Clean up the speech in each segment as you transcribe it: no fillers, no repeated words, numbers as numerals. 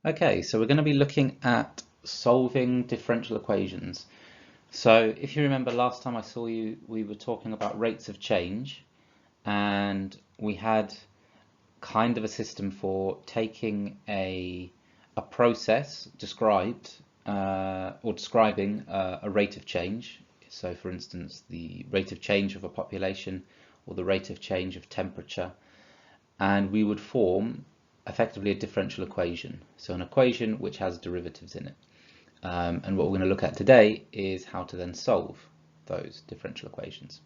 Okay, so we're going to be looking at solving differential equations. So if you remember last time I saw you, we were talking about rates of change, and we had kind of a system for taking a process described or describing a rate of change. So for instance, the rate of change of a population or the rate of change of temperature, and we would form effectively a differential equation. So an equation which has derivatives in it. And what we're going to look at today is how to then solve those differential equations.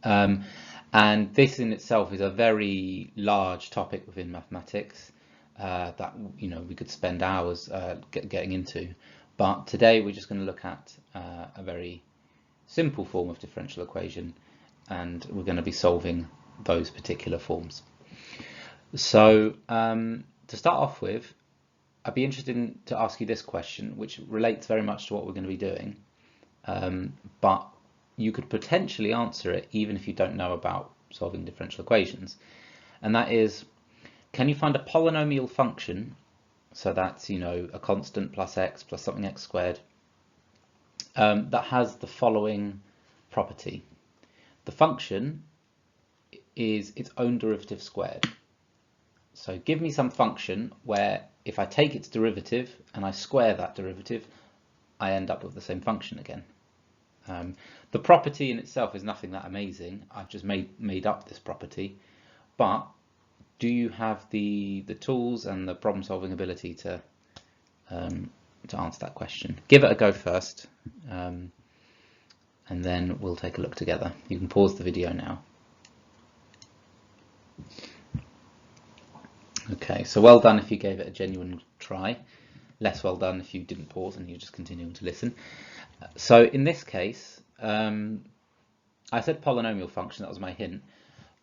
And this in itself is a very large topic within mathematics that we could spend hours getting into. But today we're just going to look at a very simple form of differential equation, and we're going to be solving those particular forms. So to start off with, I'd be interested to ask you this question, which relates very much to what we're going to be doing, but you could potentially answer it even if you don't know about solving differential equations. And that is, can you find a polynomial function, so that's a constant plus x plus something x squared, that has the following property? The function is its own derivative squared. So give me some function where if I take its derivative and I square that derivative, I end up with the same function again. The property in itself is nothing that amazing. I've just made up this property. But do you have the tools and the problem solving ability to answer that question? Give it a go first, and then we'll take a look together. You can pause the video now. Okay, so well done if you gave it a genuine try. Less well done if you didn't pause and you're just continuing to listen. So in this case, I said polynomial function, that was my hint.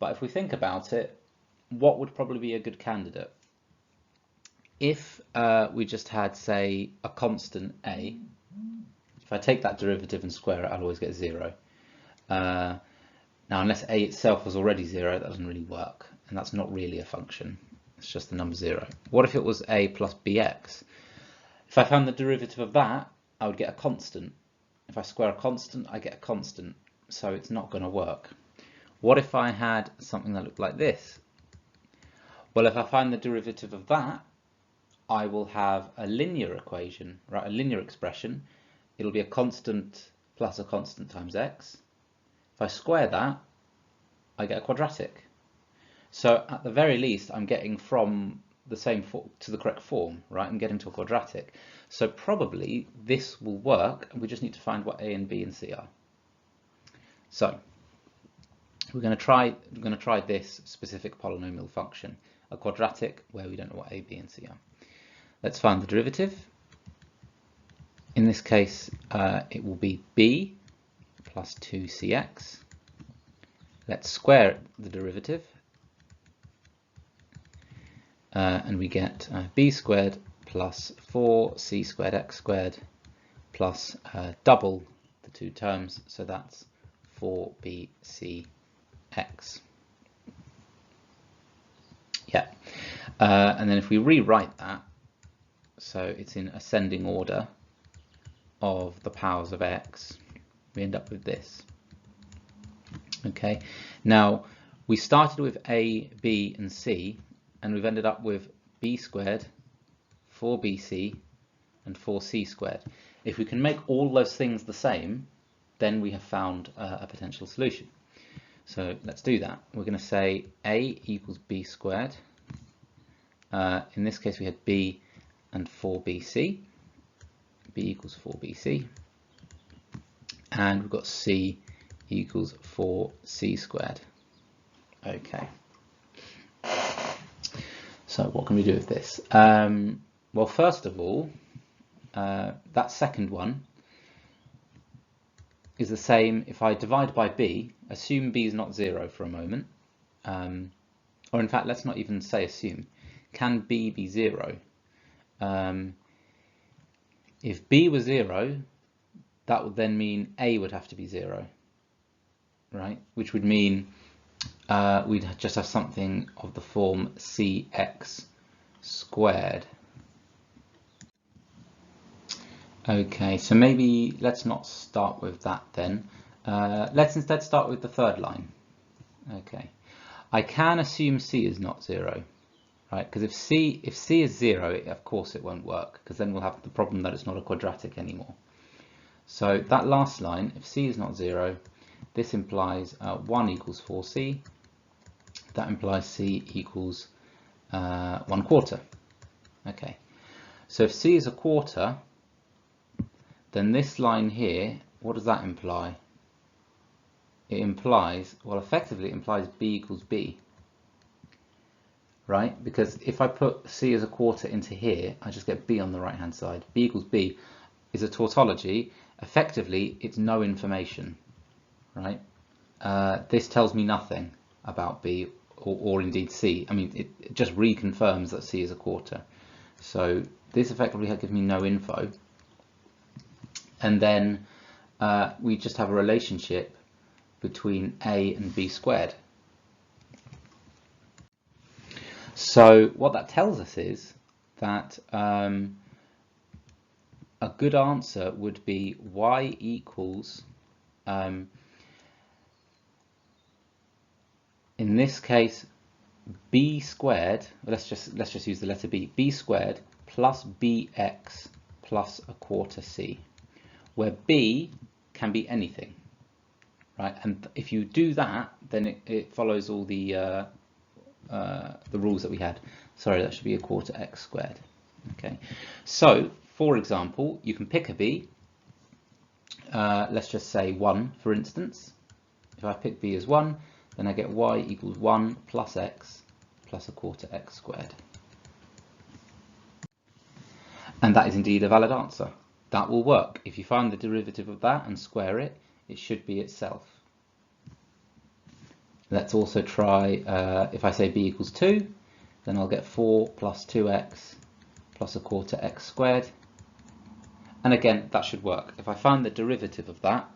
But if we think about it, what would probably be a good candidate? If we just had, say, a constant a, if I take that derivative and square it, I'll always get 0. Now, unless a itself was already 0, that doesn't really work. And that's not really a function. It's just the number 0. What if it was a plus bx? If I found the derivative of that, I would get a constant. If I square a constant, I get a constant. So it's not going to work. What if I had something that looked like this? Well, if I find the derivative of that, I will have a linear equation, right? A linear expression. It'll be a constant plus a constant times x. If I square that, I get a quadratic. So at the very least, I'm getting from the same form to the correct form, right? I'm getting to a quadratic. So probably this will work, and we just need to find what a and b and c are. So we're going to try this specific polynomial function, a quadratic where we don't know what a, b, and c are. Let's find the derivative. In this case, it will be b plus 2cx. Let's square the derivative. And we get b squared plus 4c squared x squared plus double the two terms, so that's 4bcx. Yeah, and then if we rewrite that, so it's in ascending order of the powers of x, we end up with this. Okay, now we started with a, b, and c, and we've ended up with b squared, 4bc, and 4c squared. If we can make all those things the same, then we have found a potential solution. So let's do that. We're going to say a equals b squared. In this case, we had b and 4bc. b equals 4bc. And we've got c equals 4c squared. Okay. So what can we do with this? Well, first of all, that second one is the same if I divide by b. Assume b is not 0 for a moment. Or in fact, let's not even say assume. Can b be 0? If b was 0, that would then mean a would have to be 0, right? Which would mean we'd just have something of the form cx squared. Okay, so maybe let's not start with that then. Let's instead start with the third line. Okay, I can assume C is not 0, right? Because if C is 0, of course it won't work, because then we'll have the problem that it's not a quadratic anymore. So that last line, if C is not 0, this implies 1 equals 4C. That implies C equals 1/4. Okay, so if C is a quarter, then this line here, what does that imply? It implies, well, effectively it implies B equals B, right? Because if I put C as a quarter into here, I just get B on the right hand side. B equals B is a tautology. Effectively, it's no information, right? This tells me nothing about B or indeed C. I mean, it just reconfirms that C is a quarter. So this effectively gives me no info. And then we just have a relationship between A and B squared. So what that tells us is that a good answer would be y equals, in this case, b squared. Let's just use the letter b. B squared plus bx plus 1/4 c, where b can be anything, right? And if you do that, then it follows all the rules that we had. Sorry, that should be 1/4 x squared. Okay, so for example, you can pick a b. Let's just say 1, for instance. If I pick b as 1, then I get y equals 1 plus x plus 1/4 x squared. And that is indeed a valid answer. That will work. If you find the derivative of that and square it, it should be itself. Let's also try, if I say b equals 2, then I'll get 4 plus 2x plus 1/4 x squared. And again, that should work. If I find the derivative of that,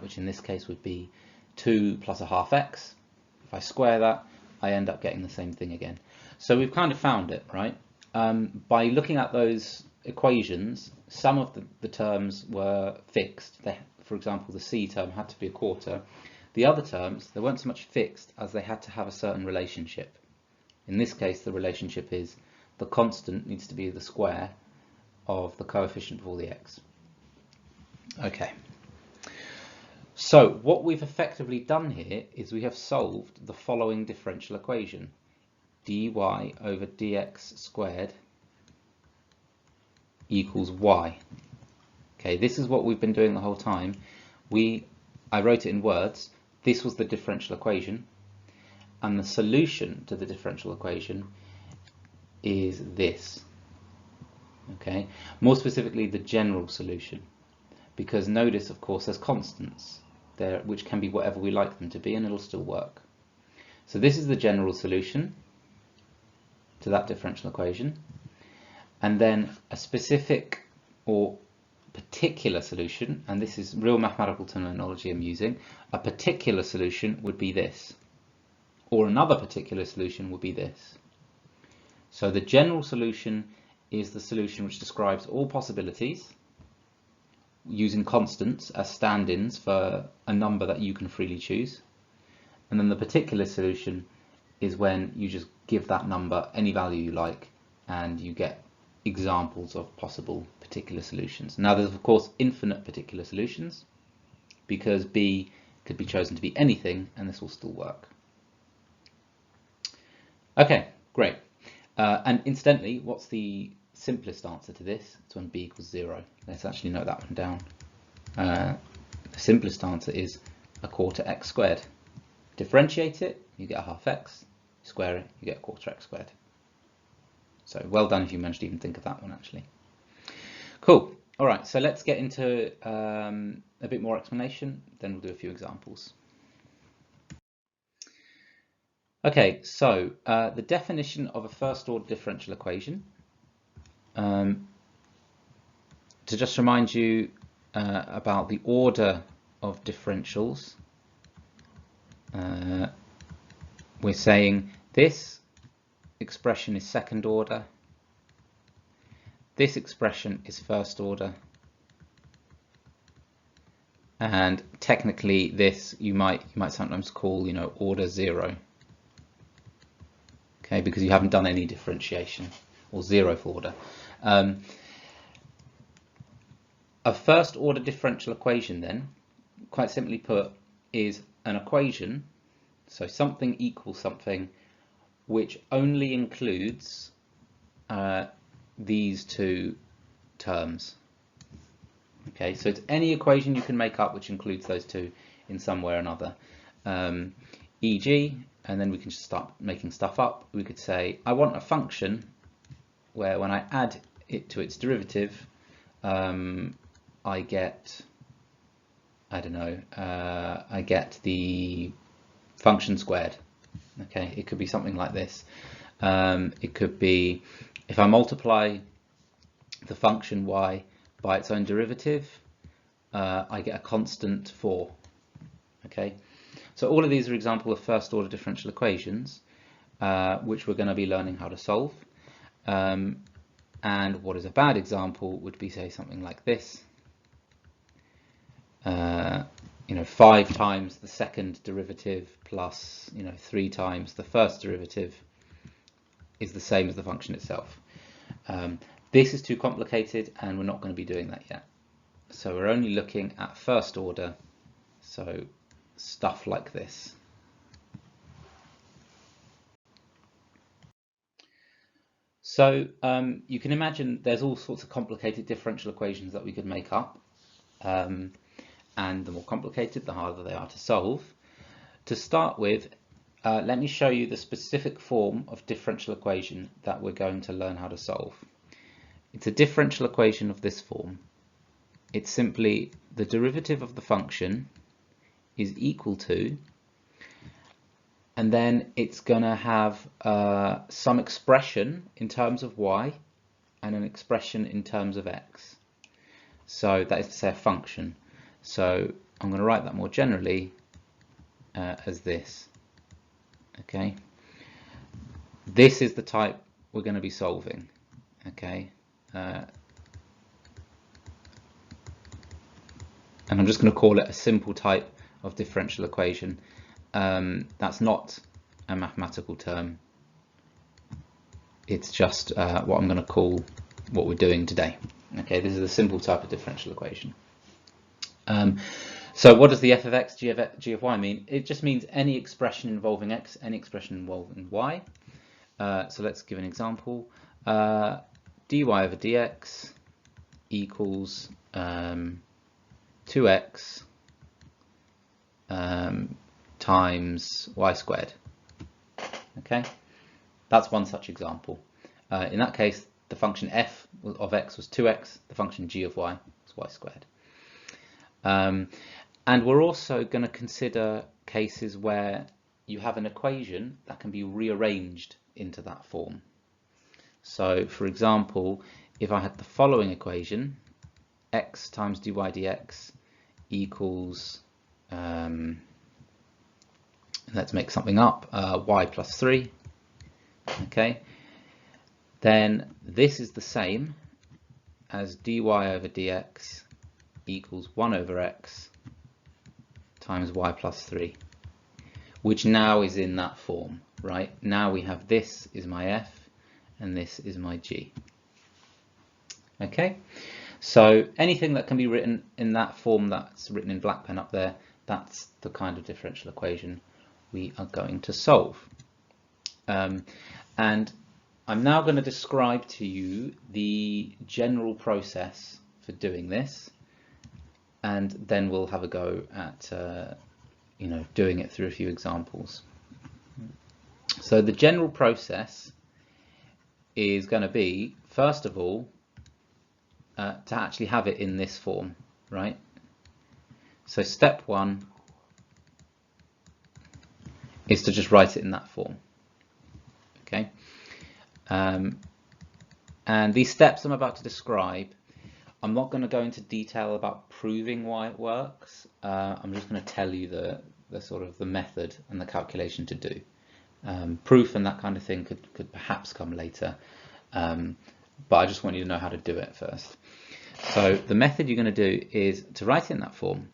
which in this case would be 2 plus 1/2 x, if I square that, I end up getting the same thing again. So we've kind of found it, right? By looking at those equations, some of the terms were fixed. For example, the c term had to be 1/4. The other terms, they weren't so much fixed as they had to have a certain relationship. In this case, the relationship is the constant needs to be the square of the coefficient of all the x. Okay. So what we've effectively done here is we have solved the following differential equation. dy over dx squared equals y. Okay, this is what we've been doing the whole time. I wrote it in words. This was the differential equation, and the solution to the differential equation is this. Okay, more specifically the general solution, because notice, of course, there's constants there which can be whatever we like them to be, and it'll still work. So this is the general solution to that differential equation, and then a specific or particular solution, and this is real mathematical terminology I'm using. A particular solution would be this, or another particular solution would be this. So the general solution is the solution which describes all possibilities using constants as stand-ins for a number that you can freely choose. And then the particular solution is when you just give that number any value you like and you get examples of possible particular solutions. Now there's of course infinite particular solutions, because b could be chosen to be anything and this will still work. Okay, great. And incidentally, what's the simplest answer to this? It's when b equals 0. Let's actually note that one down. The simplest answer is 1/4 x squared. Differentiate it, you get 1/2 x. Square it, you get 1/4 x squared. So well done if you managed to even think of that one, actually. Cool. All right, so let's get into a bit more explanation, then we'll do a few examples. Okay, so the definition of a first-order differential equation. To just remind you about the order of differentials, we're saying this expression is second order, this expression is first order, and technically this you might sometimes call, you know, order 0. Okay, because you haven't done any differentiation, or 0th order. A first order differential equation then, quite simply put, is an equation, so something equals something, which only includes these two terms. Okay, so it's any equation you can make up which includes those two in some way or another. E.g., and then we can just start making stuff up. We could say, I want a function where when I add it to its derivative, I get, I don't know, I get the function squared. Okay, it could be something like this. It could be, if I multiply the function y by its own derivative, I get a constant 4. Okay, so all of these are examples of first order differential equations, which we're going to be learning how to solve. And what is a bad example would be, say, something like this. You know, 5 times the second derivative plus, you know, 3 times the first derivative is the same as the function itself. This is too complicated, and we're not going to be doing that yet. So we're only looking at first order, so stuff like this. So you can imagine there's all sorts of complicated differential equations that we could make up. And the more complicated, the harder they are to solve. To start with, let me show you the specific form of differential equation that we're going to learn how to solve. It's a differential equation of this form. It's simply the derivative of the function is equal to, and then it's going to have some expression in terms of y and an expression in terms of x. So that is to say a function. So I'm going to write that more generally as this. Okay, this is the type we're going to be solving. Okay, and I'm just going to call it a simple type of differential equation. That's not a mathematical term. It's just what I'm going to call what we're doing today. Okay, this is a simple type of differential equation. So what does the f of x, g of y mean? It just means any expression involving x, any expression involving y. So let's give an example. Dy over dx equals 2x times y squared. Okay, that's one such example. In that case, the function f of x was 2x, the function g of y was y squared. And we're also going to consider cases where you have an equation that can be rearranged into that form. So, for example, if I had the following equation, x times dy dx equals, let's make something up, y plus 3, okay, then this is the same as dy over dx equals 1 over x times y plus 3, which now is in that form, right? Now we have this is my f and this is my g. Okay, so anything that can be written in that form that's written in black pen up there, that's the kind of differential equation we are going to solve. And I'm now going to describe to you the general process for doing this, and then we'll have a go at doing it through a few examples. So the general process is going to be, first of all, to actually have it in this form, right? So step one is to just write it in that form. Okay, and these steps I'm about to describe, I'm not going to go into detail about proving why it works. I'm just going to tell you the sort of the method and the calculation to do. Proof and that kind of thing could perhaps come later. but I just want you to know how to do it first. So the method you're going to do is to write it in that form.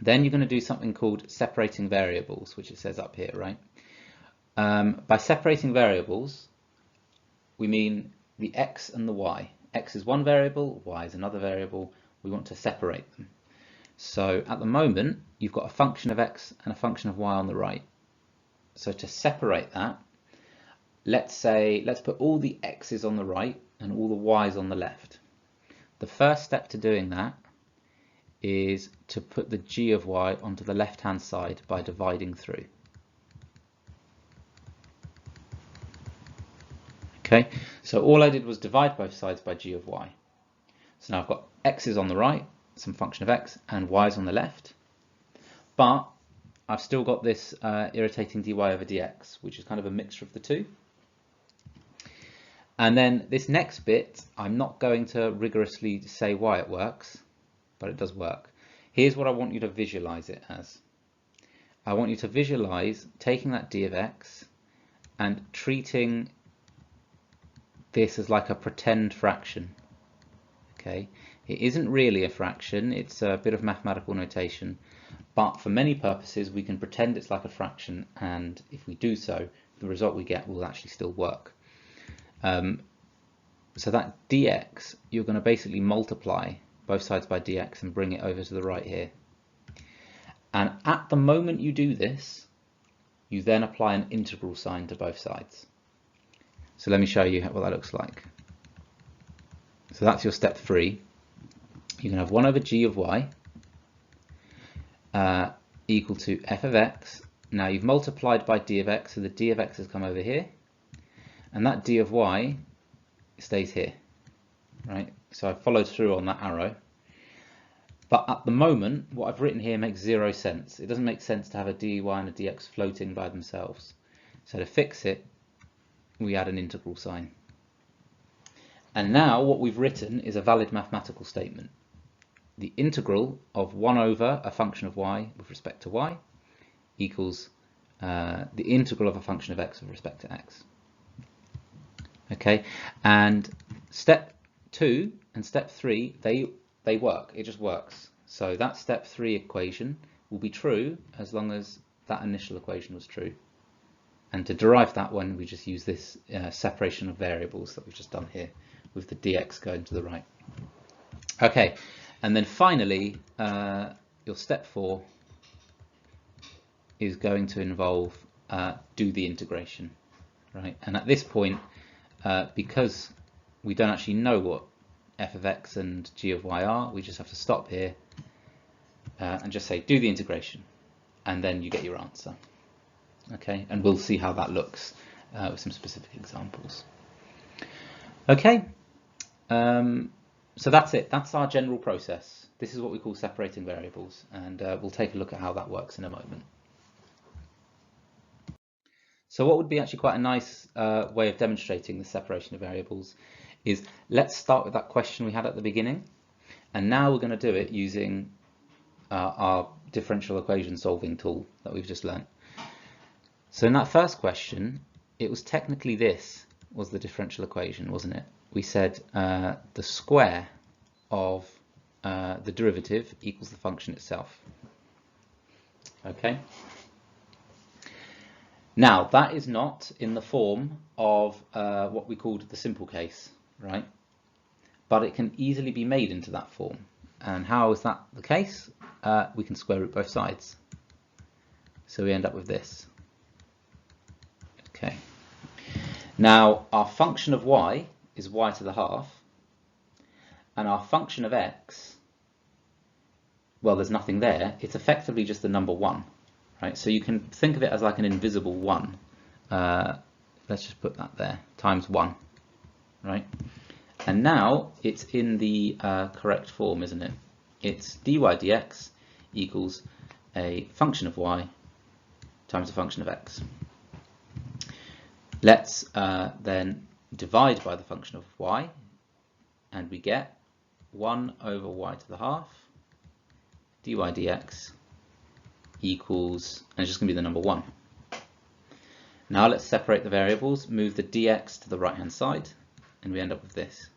Then you're going to do something called separating variables, which it says up here, right? By separating variables, we mean the x and the y. X is one variable, y is another variable. We want to separate them. So at the moment, you've got a function of x and a function of y on the right. So to separate that, let's put all the x's on the right and all the y's on the left. The first step to doing that is to put the g of y onto the left-hand side by dividing through. Okay, so all I did was divide both sides by g of y. So now I've got x's on the right, some function of x, and y's on the left, but I've still got this irritating dy over dx, which is kind of a mixture of the two. And then this next bit, I'm not going to rigorously say why it works, but it does work. Here's what I want you to visualize it as. I want you to visualize taking that d of x and treating this as like a pretend fraction. Okay, it isn't really a fraction, it's a bit of mathematical notation, but for many purposes we can pretend it's like a fraction, and if we do so, the result we get will actually still work. So that dx, you're going to basically multiply both sides by dx and bring it over to the right here. And at the moment you do this, you then apply an integral sign to both sides. So let me show you what that looks like. So that's your step 3. You can have 1 over g of y equal to f of x. Now you've multiplied by d of x, so the d of x has come over here, and that d of y stays here, right? So I've followed through on that arrow. But at the moment, what I've written here makes 0 sense. It doesn't make sense to have a dy and a dx floating by themselves. So to fix it, we add an integral sign. And now what we've written is a valid mathematical statement. The integral of 1 over a function of y with respect to y equals the integral of a function of x with respect to x. Okay, and step 2 and step 3, they work. It just works. So that step 3 equation will be true as long as that initial equation was true. And to derive that one, we just use this separation of variables that we've just done here, with the dx going to the right. Okay, and then finally, your step 4 is going to involve do the integration, right? And at this point, because we don't actually know what f of x and g of y are, we just have to stop here and just say do the integration, and then you get your answer. Okay, and we'll see how that looks with some specific examples. Okay, so that's it. That's our general process. This is what we call separating variables, and we'll take a look at how that works in a moment. So what would be actually quite a nice way of demonstrating the separation of variables is, let's start with that question we had at the beginning, and now we're going to do it using our differential equation solving tool that we've just learned. So in that first question, it was technically this was the differential equation, wasn't it? We said the square of the derivative equals the function itself. Okay. Now that is not in the form of what we called the simple case, right? But it can easily be made into that form. And how is that the case? We can square root both sides. So we end up with this. Okay. Now our function of y is y to the half, and our function of x, well, there's nothing there. It's effectively just the number 1, right? So you can think of it as like an invisible 1. Let's just put that there, times 1, right? And now it's in the correct form, isn't it? It's dy dx equals a function of y times a function of x. Let's then divide by the function of y, and we get 1 over y to the half dy dx equals, and it's just going to be the number 1. Now let's separate the variables, move the dx to the right hand side, and we end up with this.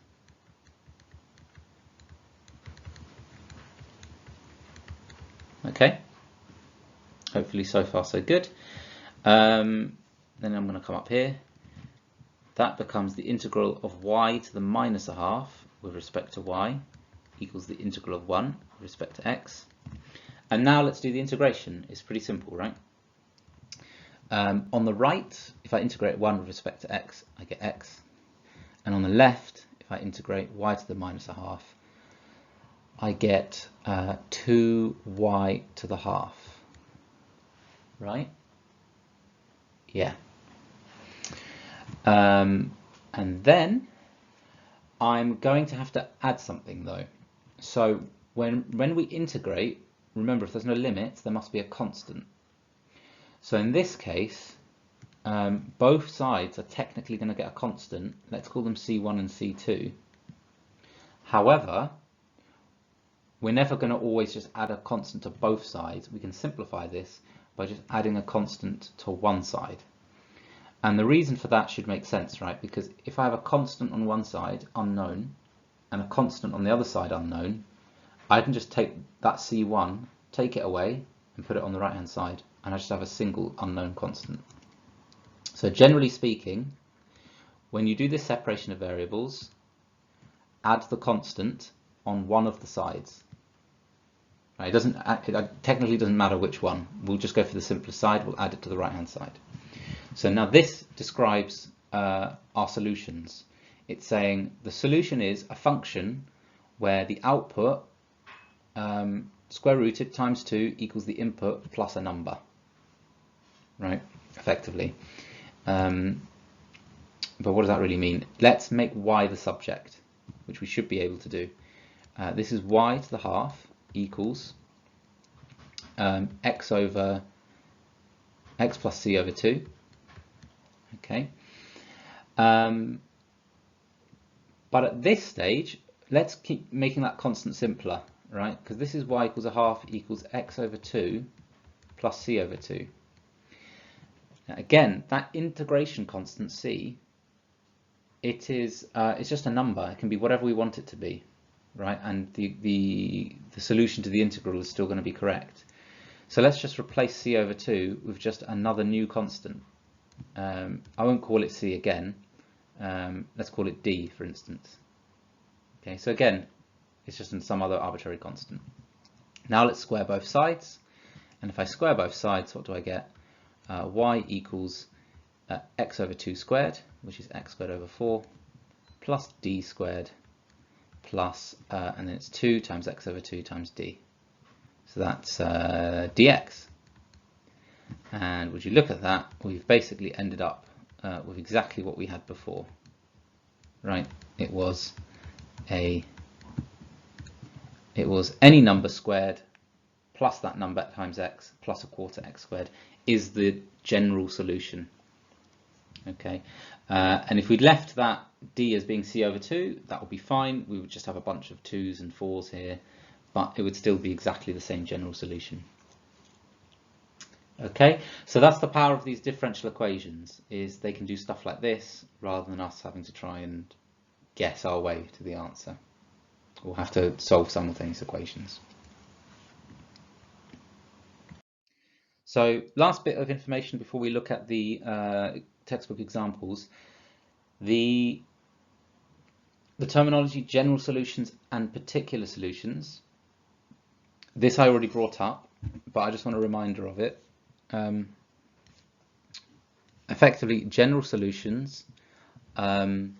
Okay, hopefully so far so good. Then I'm going to come up here. That becomes the integral of y to the minus a half with respect to y equals the integral of 1 with respect to x. And now let's do the integration. It's pretty simple, right? On the right, if I integrate 1 with respect to x, I get x. And on the left, if I integrate y to the minus a half, I get 2y to the half. Right? Yeah. And then I'm going to have to add something though. So when we integrate, remember if there's no limits, there must be a constant. So in this case, both sides are technically going to get a constant. Let's call them C1 and C2. However, we're never going to always just add a constant to both sides. We can simplify this by just adding a constant to one side. And the reason for that should make sense, right? Because if I have a constant on one side, unknown, and a constant on the other side, unknown, I can just take that C1, take it away, and put it on the right-hand side, and I just have a single unknown constant. So generally speaking, when you do this separation of variables, add the constant on one of the sides. Right? It technically doesn't matter which one. We'll just go for the simplest side, we'll add it to the right-hand side. So now this describes our solutions. It's saying the solution is a function where the output square rooted times 2 equals the input plus a number, right, effectively. But what does that really mean? Let's make y the subject, which we should be able to do. This is y to the half equals x plus c over 2. Okay, but at this stage, let's keep making that constant simpler, right? Because this is y equals a half equals x over 2 plus c over 2. Now again, that integration constant c, it's just a number. It can be whatever we want it to be, right? And the solution to the integral is still going to be correct. So let's just replace c over 2 with just another new constant. I won't call it c again. Let's call it d, for instance. Okay, so again, it's just some other arbitrary constant. Now let's square both sides. And if I square both sides, what do I get? Y equals x over 2 squared, which is x squared over 4, plus d squared, plus, and then it's 2 times x over 2 times d. So that's dx. And would you look at that, we've basically ended up with exactly what we had before, right? It was any number squared plus that number times x plus a quarter x squared is the general solution. Okay, and if we'd left that d as being c over 2, that would be fine. We would just have a bunch of 2's and 4's here, but it would still be exactly the same general solution. Okay, so that's the power of these differential equations, is they can do stuff like this rather than us having to try and guess our way to the answer. We'll have to solve simultaneous equations. So last bit of information before we look at the textbook examples. The terminology general solutions and particular solutions. This I already brought up, but I just want a reminder of it. Effectively, general solutions have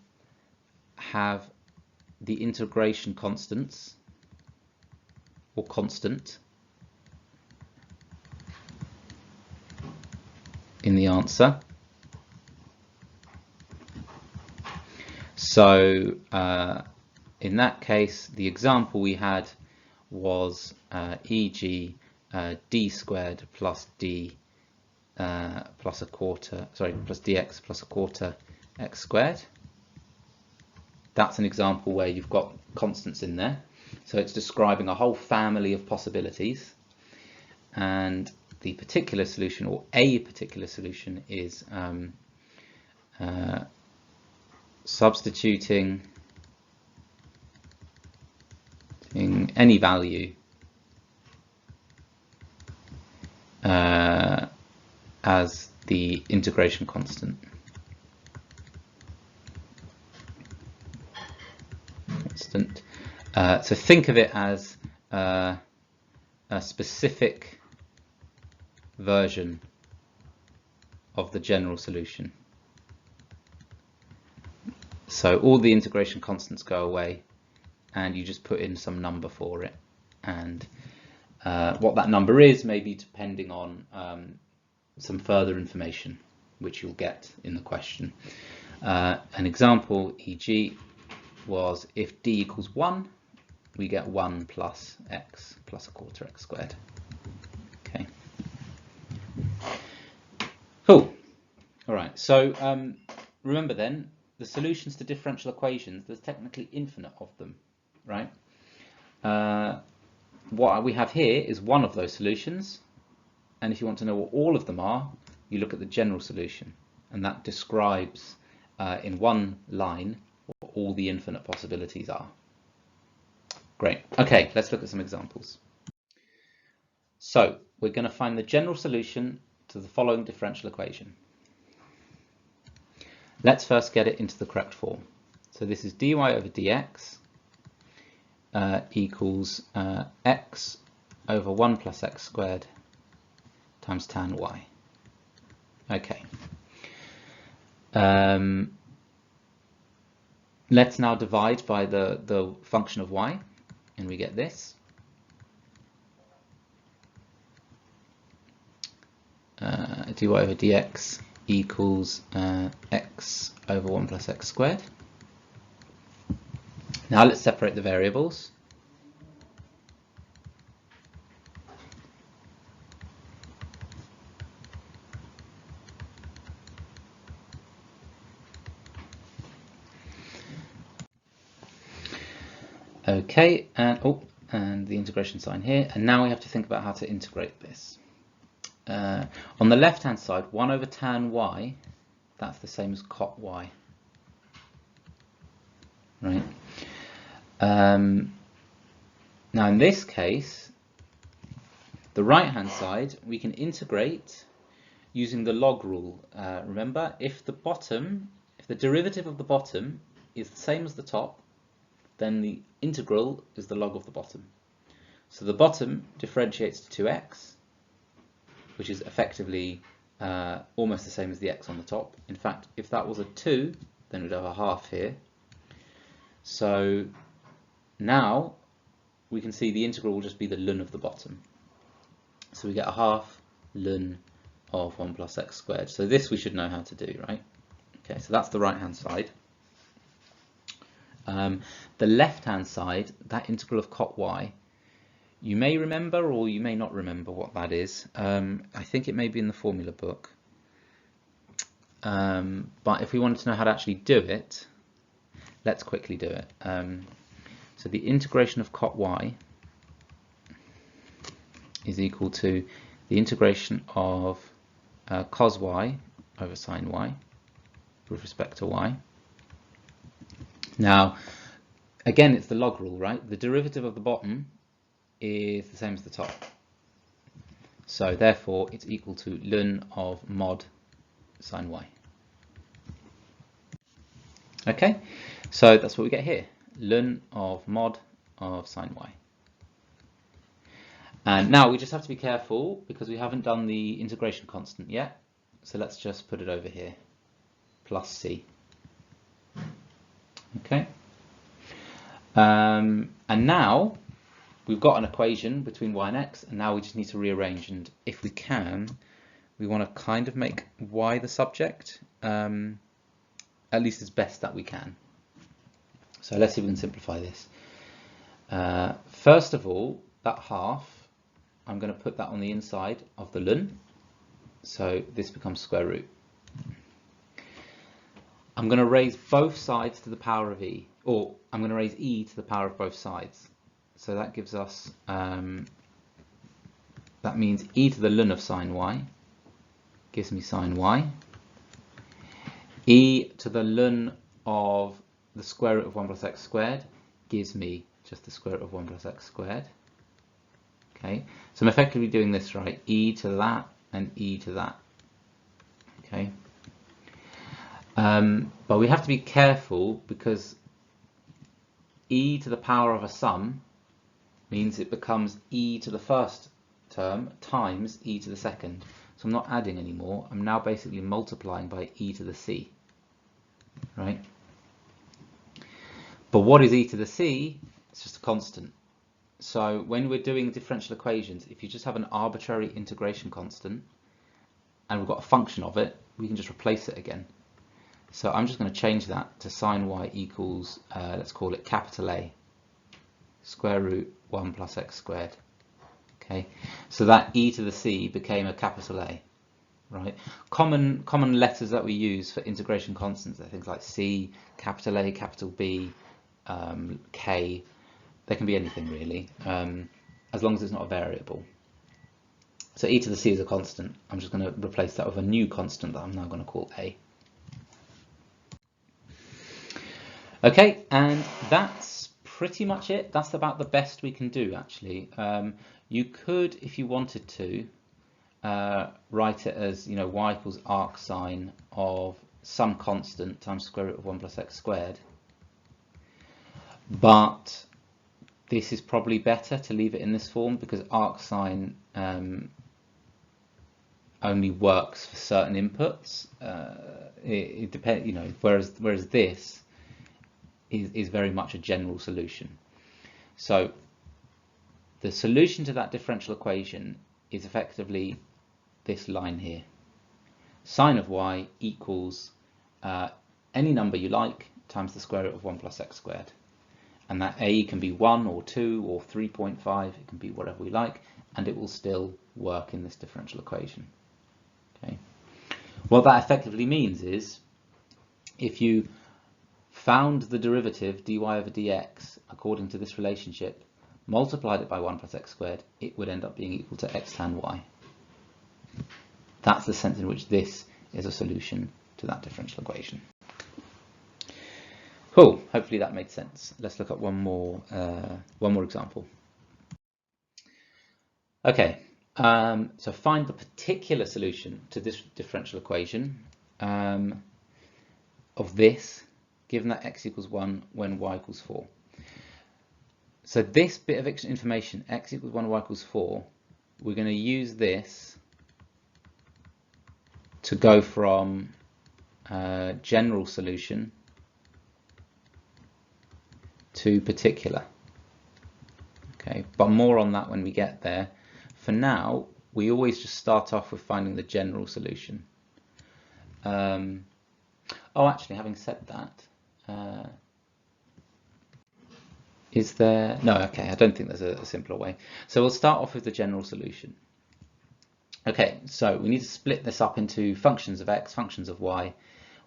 the integration constants or constant in the answer. So in that case, the example we had was e.g. d squared plus d plus a quarter, plus dx plus a quarter x squared. That's an example where you've got constants in there. So it's describing a whole family of possibilities. And the particular solution, or a particular solution, is substituting in any value as the integration constant. So think of it as a specific version of the general solution. So all the integration constants go away and you just put in some number for it, and what that number is may be depending on some further information which you'll get in the question. An example, e.g., was if d equals 1, we get 1 plus x plus a quarter x squared. Okay. Cool. All right. So remember then, the solutions to differential equations, there's technically infinite of them, right? What we have here is one of those solutions, and if you want to know what all of them are, you look at the general solution, and that describes in one line what all the infinite possibilities are. Great. Okay, let's look at some examples. So we're going to find the general solution to the following differential equation. Let's first get it into the correct form. So this is dy over dx equals x over 1 plus x squared times tan y. Okay. Let's now divide by the function of y, and we get this. Dy over dx equals x over 1 plus x squared. Now let's separate the variables. Okay, and the integration sign here, and now we have to think about how to integrate this. On the left hand side, 1 over tan y, that's the same as cot y, right? Now in this case, the right hand side we can integrate using the log rule. Remember, if the derivative of the bottom is the same as the top, then the integral is the log of the bottom. So the bottom differentiates to 2x, which is effectively almost the same as the x on the top. In fact, if that was a 2, then we'd have a half here. So now we can see the integral will just be the ln of the bottom. So we get a half ln of 1 plus x squared. So this we should know how to do, right? Okay, so that's the right hand side. The left hand side, that integral of cot y, you may remember or you may not remember what that is. I think it may be in the formula book. But if we wanted to know how to actually do it, let's quickly do it. So the integration of cot y is equal to the integration of cos y over sine y with respect to y. Now, again, it's the log rule, right? The derivative of the bottom is the same as the top. So therefore, it's equal to ln of mod sine y. Okay, so that's what we get here, ln of mod of sine y. And now we just have to be careful because we haven't done the integration constant yet. So let's just put it over here, plus c. Okay. And now we've got an equation between y and x, and now we just need to rearrange, and if we can, we want to kind of make y the subject, at least as best that we can. So let's see if we can simplify this. First of all, that half, I'm going to put that on the inside of the ln, so this becomes square root. I'm going to raise both sides to the power of e, or I'm going to raise e to the power of both sides. So that gives us, that means e to the ln of sine y gives me sine y. E to the ln of the square root of 1 plus x squared gives me just the square root of 1 plus x squared. Okay, so I'm effectively doing this, right? E to that and e to that. Okay, but we have to be careful because e to the power of a sum means it becomes e to the first term times e to the second. So I'm not adding anymore. I'm now basically multiplying by e to the c, right? But what is e to the c? It's just a constant. So when we're doing differential equations, if you just have an arbitrary integration constant and we've got a function of it, we can just replace it again. So I'm just going to change that to sine y equals, let's call it capital A, square root 1 plus x squared. Okay, so that e to the c became a capital A, right? Common letters that we use for integration constants are things like c, capital A, capital B, k. They can be anything really, as long as it's not a variable. So e to the c is a constant. I'm just going to replace that with a new constant that I'm now going to call a. Okay, and that's pretty much it. That's about the best we can do, actually. You could, if you wanted to, write it as, y equals arc sine of some constant times square root of 1 plus x squared. But this is probably better to leave it in this form because arc sine only works for certain inputs. It depends, whereas this is very much a general solution. So the solution to that differential equation is effectively this line here. Sine of y equals any number you like times the square root of 1 plus x squared. And that a can be 1 or 2 or 3.5, it can be whatever we like, and it will still work in this differential equation. Okay. What that effectively means is, if you found the derivative dy over dx according to this relationship, multiplied it by 1 plus x squared, it would end up being equal to x tan y. That's the sense in which this is a solution to that differential equation. Cool. Hopefully that made sense. Let's look at one more example. Okay. So find the particular solution to this differential equation of this, given that x equals 1 when y equals 4. So this bit of extra information, x equals 1, y equals 4, we're going to use this to go from general solution to particular. Okay, but more on that when we get there. For now, we always just start off with finding the general solution. Oh, actually, having said that, is there? No, okay, I don't think there's a simpler way. So we'll start off with the general solution. Okay, so we need to split this up into functions of x, functions of y.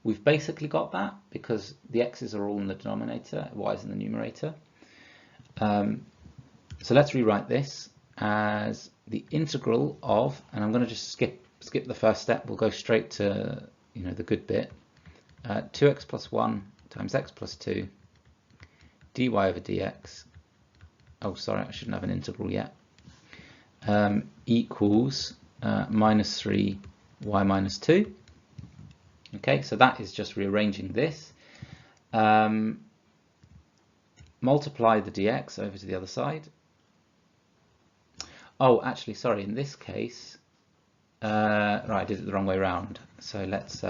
We've basically got that because the x's are all in the denominator, y's in the numerator. So let's rewrite this as the integral of, and I'm going to just skip the first step. We'll go straight to the good bit. 2x plus 1 times x plus 2 dy over dx. Oh, sorry, I shouldn't have an integral yet. Equals minus 3 y minus 2. Okay, so that is just rearranging this. Multiply the dx over to the other side. Oh, actually, sorry, in this case, right, I did it the wrong way around. So let's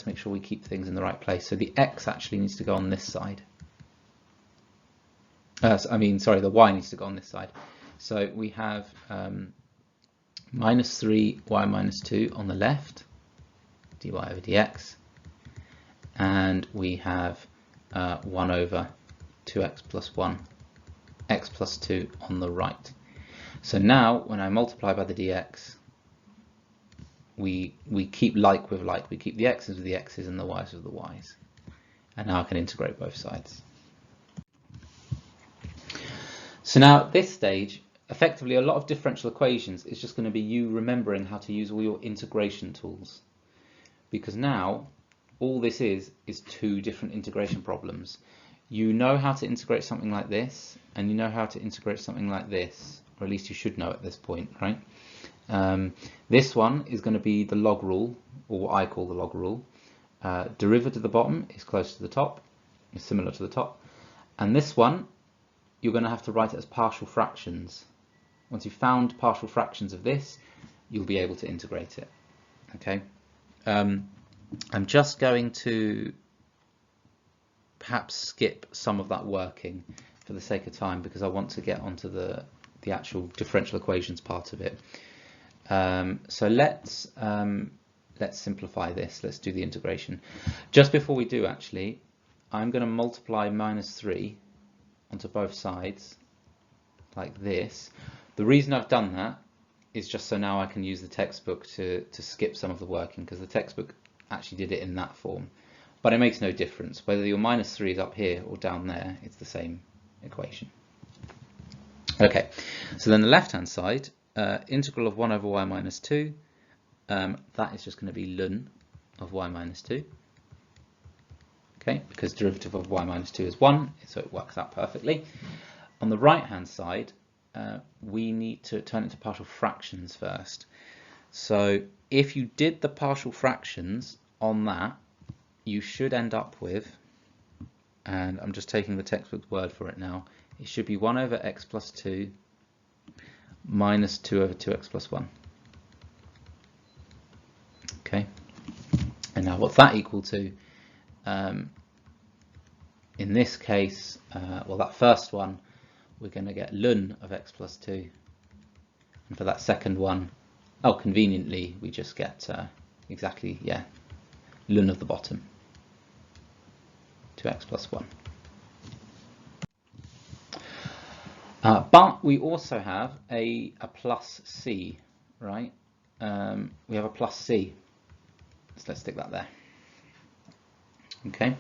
make sure we keep things in the right place. So the x actually needs to go on this side. The y needs to go on this side. So we have minus 3 y minus 2 on the left, dy over dx, and we have 1 over 2x plus 1, x plus 2 on the right. So now when I multiply by the dx, we keep like with like. We keep the x's with the x's and the y's with the y's. And now I can integrate both sides. So now at this stage, effectively a lot of differential equations is just going to be you remembering how to use all your integration tools. Because now all this is two different integration problems. You know how to integrate something like this, and you know how to integrate something like this, or at least you should know at this point, right? This one is going to be the log rule, or what I call the log rule. Derivative at the bottom is close to the top, is similar to the top. And this one, you're going to have to write it as partial fractions. Once you've found partial fractions of this, you'll be able to integrate it. Okay. I'm just going to perhaps skip some of that working for the sake of time, because I want to get onto the actual differential equations part of it. So let's simplify this. Let's do the integration. Just before we do, actually, I'm going to multiply -3 onto both sides like this. The reason I've done that is just so now I can use the textbook to skip some of the working, because the textbook actually did it in that form. But it makes no difference whether your -3 is up here or down there, it's the same equation. Okay, so then the left hand side, integral of 1 over y minus 2, that is just going to be ln of y minus 2. Okay, because derivative of y minus 2 is 1, so it works out perfectly. On the right hand side, we need to turn it into partial fractions first. So if you did the partial fractions on that, you should end up with, and I'm just taking the textbook's word for it now, it should be 1 over x plus 2 minus 2 over 2x plus 1. Okay, and now what's that equal to? In this case, well, that first one, we're going to get ln of x plus 2. And for that second one, oh, conveniently, we just get exactly, yeah, ln of the bottom, 2x plus 1. But we also have a plus c, right? We have a plus c. So let's stick that there. Okay.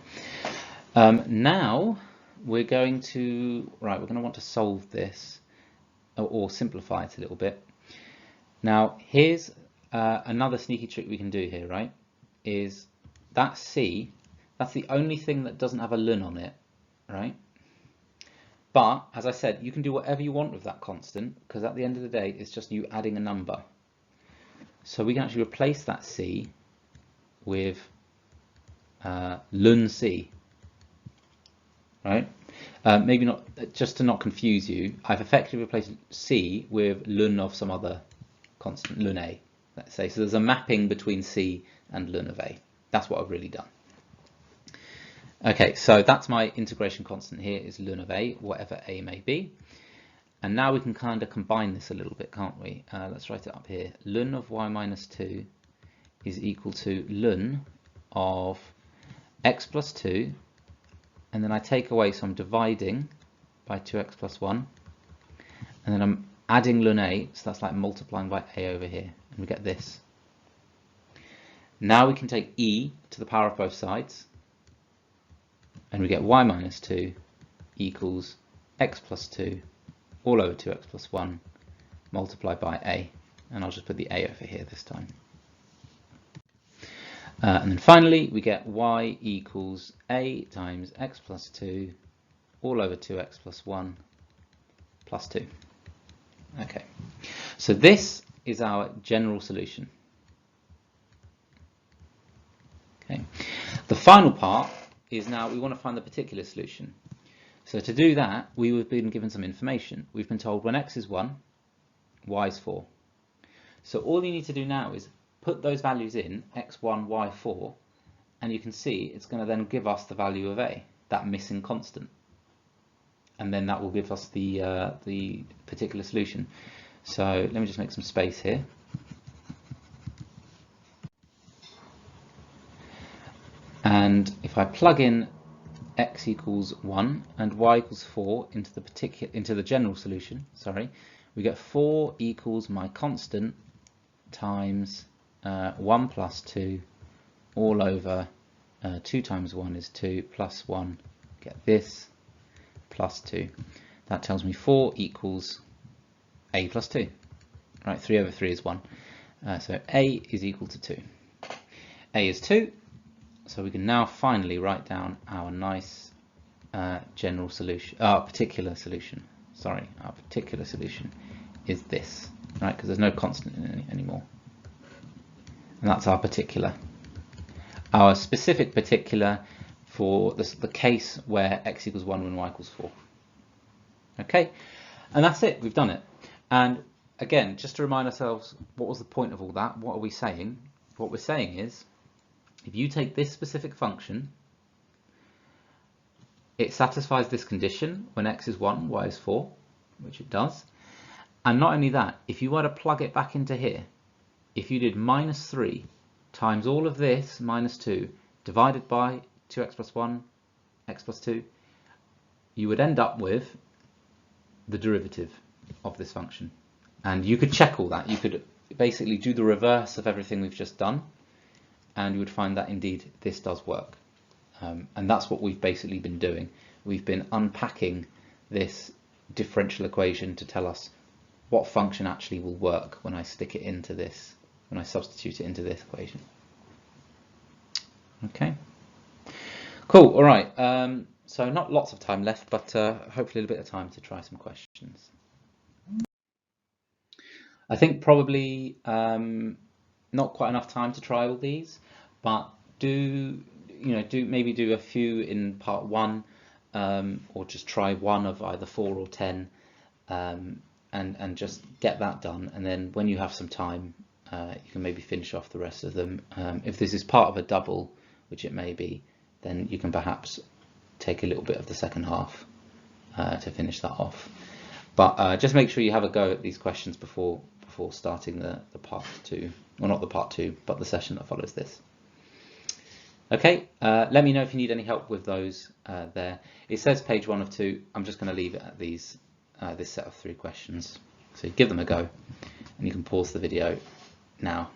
Now we're going to want to solve this or simplify it a little bit. Now here's another sneaky trick we can do here, right? Is that c, that's the only thing that doesn't have a ln on it, right? But as I said, you can do whatever you want with that constant, because at the end of the day, it's just you adding a number. So we can actually replace that c with ln c, right? Maybe not, just to not confuse you, I've effectively replaced c with ln of some other constant, ln a, let's say. So there's a mapping between c and ln of a. That's what I've really done. Okay, so that's my integration constant here, is ln of a, whatever a may be. And now we can kind of combine this a little bit, can't we? Let's write it up here. Ln of y minus 2 is equal to ln of x plus 2, and then I take away, so I'm dividing by 2x plus 1, and then I'm adding ln a, so that's like multiplying by a over here, and we get this. Now we can take e to the power of both sides, and we get y minus 2 equals x plus 2 all over 2x plus 1 multiplied by a, and I'll just put the a over here this time. And then finally we get y equals a times x plus 2 all over 2x plus 1 plus 2. Okay, so this is our general solution. Okay, the final part is now we want to find the particular solution. So to do that, we've been given some information. We've been told when x is 1, y is 4. So all you need to do now is put those values in, x1, y4, and you can see it's going to then give us the value of a, that missing constant. And then that will give us the particular solution. So let me just make some space here. And if I plug in x equals 1 and y equals 4 into the general solution, we get 4 equals my constant times 1 plus 2 all over 2 times 1 is 2 plus 1, get this, plus 2. That tells me 4 equals a plus 2. Right, 3 over 3 is 1. So a is equal to 2. A is 2. So we can now finally write down our nice general solution, our particular solution. Sorry, our particular solution is this, right? Because there's no constant in it anymore. And that's our particular. Our specific particular for the case where x equals 1 when y equals 4. Okay, and that's it, we've done it. And again, just to remind ourselves, what was the point of all that? What are we saying? What we're saying is, if you take this specific function, it satisfies this condition when x is 1, y is 4, which it does. And not only that, if you were to plug it back into here, if you did minus 3 times all of this, minus 2, divided by 2x plus 1, x plus 2, you would end up with the derivative of this function. And you could check all that. You could basically do the reverse of everything we've just done, and you would find that indeed this does work. And that's what we've basically been doing. We've been unpacking this differential equation to tell us what function actually will work when I stick it into this, when I substitute it into this equation. Okay, cool. All right, so not lots of time left, but hopefully a little bit of time to try some questions. I think probably not quite enough time to try all these, but maybe do a few in part 1, or just try one of either 4 or 10, and just get that done. And then when you have some time, you can maybe finish off the rest of them. If this is part of a double, which it may be, then you can perhaps take a little bit of the second half to finish that off. But just make sure you have a go at these questions before starting the part 2, well, not the part 2, but the session that follows this. Okay, let me know if you need any help with those there. It says page 1 of 2. I'm just going to leave it at these this set of 3 questions. So give them a go, and you can pause the video now.